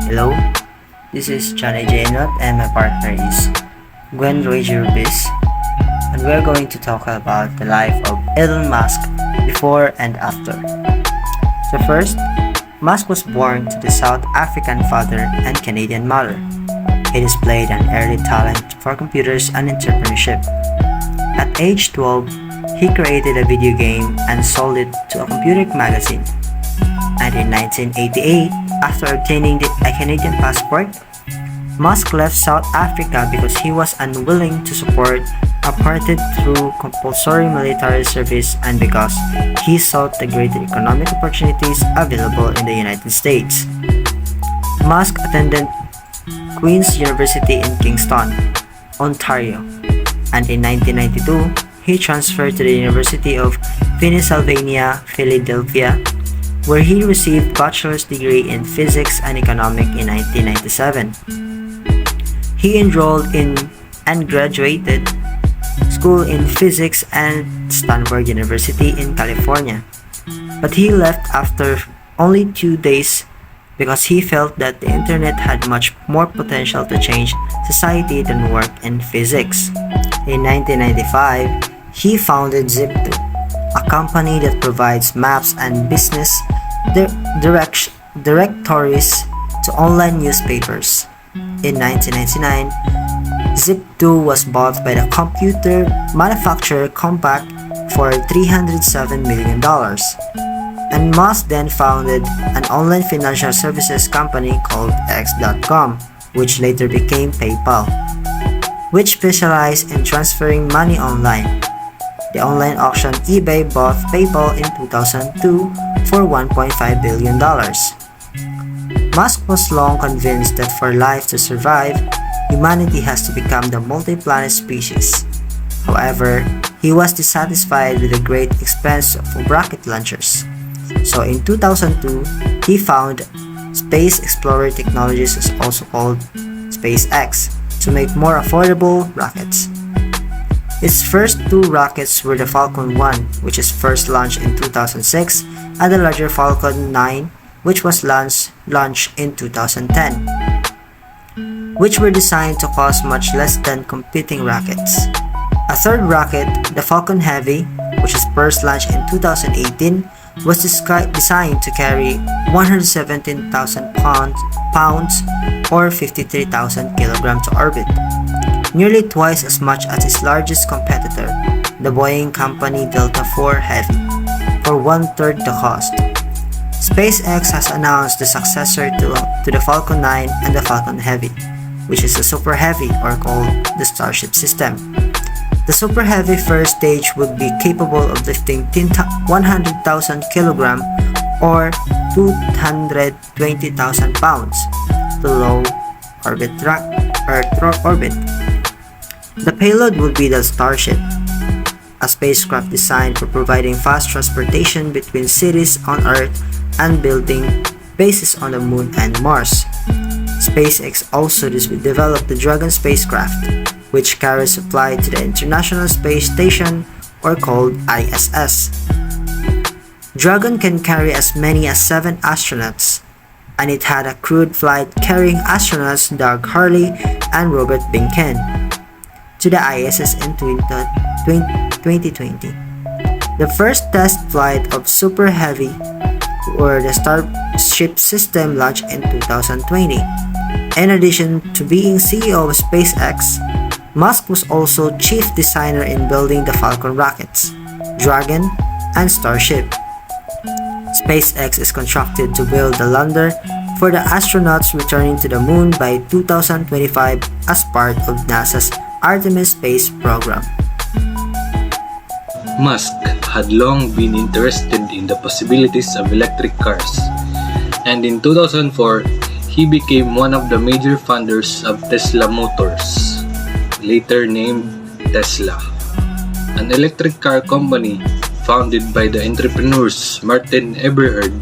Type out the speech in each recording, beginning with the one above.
Hello, this is Ynot and my partner is Gwyn, Roejee, Rubis, and we're going to talk about the life of Elon Musk before and after. So first, Musk was born to the South African father and Canadian mother. He displayed an early talent for computers and entrepreneurship. At age 12, he created a video game and sold it to a computer magazine. And in 1988, after obtaining a Canadian passport, Musk left South Africa because he was unwilling to support apartheid through compulsory military service and because he sought the greater economic opportunities available in the United States. Musk attended Queen's University in Kingston, Ontario, and in 1992, he transferred to the University of Pennsylvania, Philadelphia, where he received bachelor's degree in physics and economics in 1997. He enrolled in and graduated school in physics at Stanford University in California, but he left after only 2 days because he felt that the internet had much more potential to change society than work in physics. In 1995, he founded Zip2, a company that provides maps and business directories to online newspapers. In 1999, Zip2 was bought by the computer manufacturer Compaq for $307 million. And Musk then founded an online financial services company called X.com, which later became PayPal, which specialized in transferring money online. The online auction eBay bought PayPal in 2002 for $1.5 billion. Musk was long convinced that for life to survive, humanity has to become the multi-planet species. However, he was dissatisfied with the great expense of rocket launchers. So in 2002, he founded Space Explorer Technologies, also called SpaceX, to make more affordable rockets. Its first 2 rockets were the Falcon 1, which is first launched in 2006, and the larger Falcon 9, which was launched in 2010, which were designed to cost much less than competing rockets. A third rocket, the Falcon Heavy, which is first launched in 2018, was designed to carry 117,000 pounds or 53,000 kilograms to orbit, nearly twice as much as its largest competitor, the Boeing company Delta IV Heavy, for 1/3 the cost. SpaceX has announced the successor to the Falcon 9 and the Falcon Heavy, which is the Super Heavy, or called the Starship system. The Super Heavy first stage would be capable of lifting 100,000 kg or 220,000 pounds to low Earth orbit. The payload would be the Starship, a spacecraft designed for providing fast transportation between cities on Earth and building bases on the Moon and Mars. SpaceX also developed the Dragon spacecraft, which carries supply to the International Space Station, or called ISS. Dragon can carry as many as 7 astronauts, and it had a crewed flight carrying astronauts Doug Hurley and Robert Behnken to the ISS in 2020. The first test flight of Super Heavy, or the Starship system, launched in 2020. In addition to being CEO of SpaceX, Musk was also chief designer in building the Falcon rockets, Dragon, and Starship. SpaceX is contracted to build the lander for the astronauts returning to the Moon by 2025 as part of NASA's Artemis space program. Musk had long been interested in the possibilities of electric cars, and in 2004, he became one of the major funders of Tesla Motors, later named Tesla, an electric car company founded by the entrepreneurs Martin Eberhard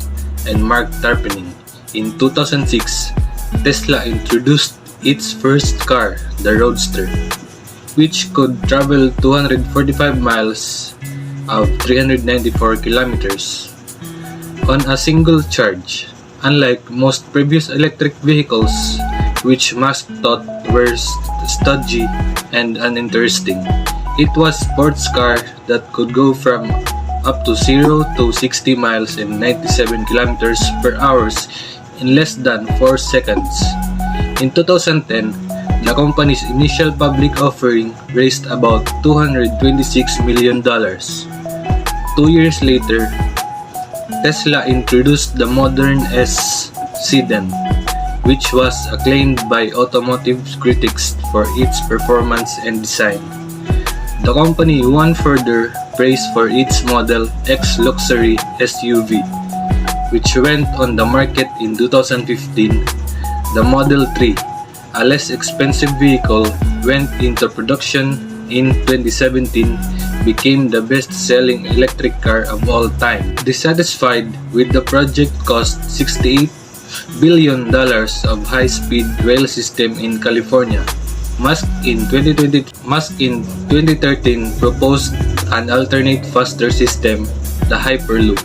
and Mark Tarpenning. In 2006, Tesla introduced its first car, the Roadster, which could travel 245 miles of 394 kilometers on a single charge. Unlike most previous electric vehicles, which Musk thought were stodgy and uninteresting, it was a sports car that could go from up to 0 to 60 miles and 97 kilometers per hour in less than 4 seconds. In 2010, the company's initial public offering raised about $226 million. 2 years later, Tesla introduced the modern S sedan, which was acclaimed by automotive critics for its performance and design. The company won further praise for its Model X luxury SUV, which went on the market in 2015. The Model 3, a less expensive vehicle, went into production in 2017, became the best-selling electric car of all time. Dissatisfied with the project cost $68 billion of high-speed rail system in California, Musk in 2013 proposed an alternate faster system, the Hyperloop,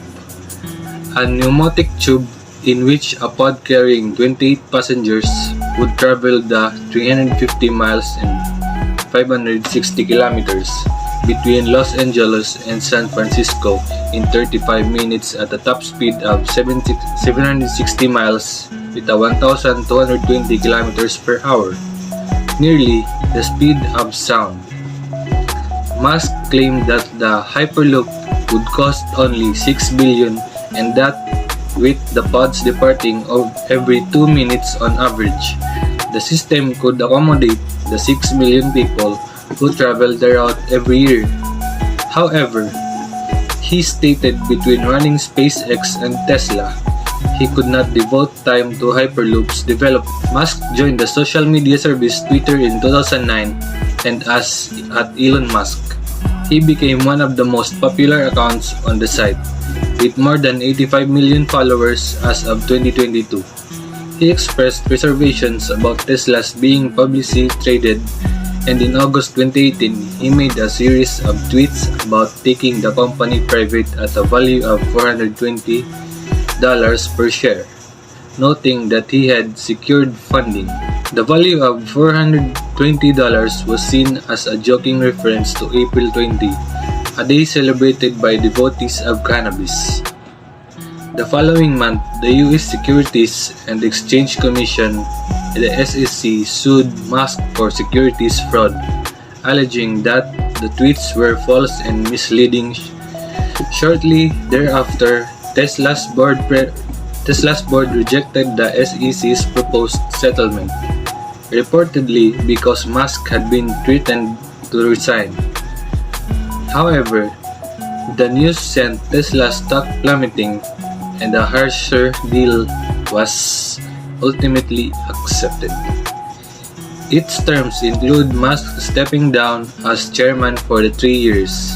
a pneumatic tube in which a pod carrying 28 passengers would travel the 350 miles and 560 kilometers between Los Angeles and San Francisco in 35 minutes at a top speed of 760 miles with a 1,220 kilometers per hour, nearly the speed of sound. Musk claimed that the Hyperloop would cost only $6 billion and that with the pods departing every 2 minutes on average, the system could accommodate the 6 million people who travel the route every year. However, he stated between running SpaceX and Tesla, he could not devote time to Hyperloop's development. Musk joined the social media service Twitter in 2009 and as at Elon Musk, he became one of the most popular accounts on the site, with more than 85 million followers as of 2022. He expressed reservations about Tesla's being publicly traded, and in August 2018, he made a series of tweets about taking the company private at a value of $420 per share, noting that he had secured funding. The value of $420 was seen as a joking reference to April 20, a day celebrated by devotees of cannabis. The following month, the U.S. Securities and Exchange Commission, the SEC, sued Musk for securities fraud, alleging that the tweets were false and misleading. Shortly thereafter, Tesla's board rejected the SEC's proposed settlement, reportedly because Musk had been threatened to resign. However, the news sent Tesla's stock plummeting, and a harsher deal was ultimately accepted. Its terms include Musk stepping down as chairman for the 3 years,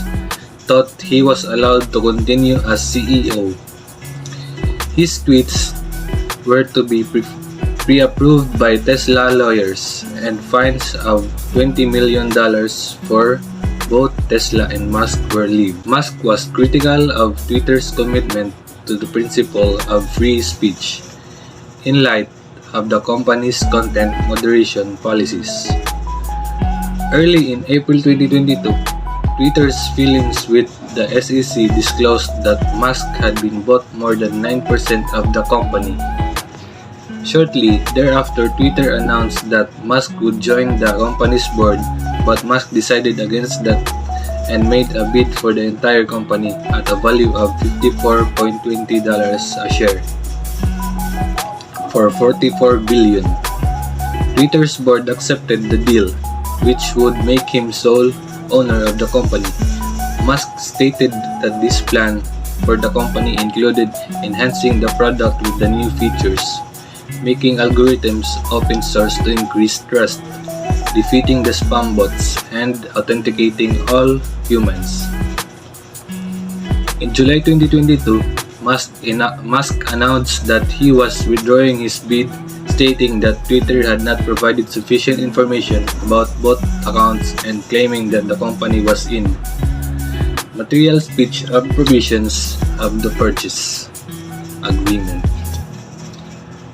thought he was allowed to continue as CEO. His tweets were to be pre-approved by Tesla lawyers, and fines of $20 million for both Tesla and Musk were levied. Musk was critical of Twitter's commitment to the principle of free speech in light of the company's content moderation policies. Early in April 2022, Twitter's filings with the SEC disclosed that Musk had been bought more than 9% of the company. Shortly thereafter, Twitter announced that Musk would join the company's board, but Musk decided against that and made a bid for the entire company at a value of $54.20 a share for $44 billion. Twitter's board accepted the deal, which would make him sole owner of the company. Musk stated that this plan for the company included enhancing the product with the new features, making algorithms open source to increase trust, defeating the spam bots, and authenticating all humans. In July 2022, Musk announced that he was withdrawing his bid, stating that Twitter had not provided sufficient information about both accounts and claiming that the company was in material speech of provisions of the purchase agreement.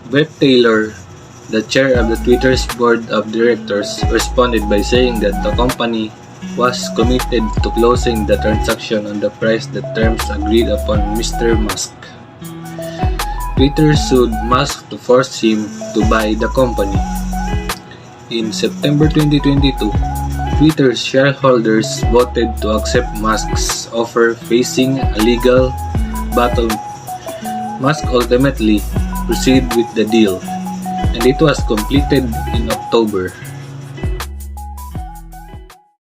Beth Taylor, the chair of the Twitter's board of directors, responded by saying that the company was committed to closing the transaction on the price that terms agreed upon Mr. Musk. Twitter sued Musk to force him to buy the company. In September 2022, Twitter's shareholders voted to accept Musk's offer, facing a legal battle. Musk ultimately proceeded with the deal, and it was completed in October.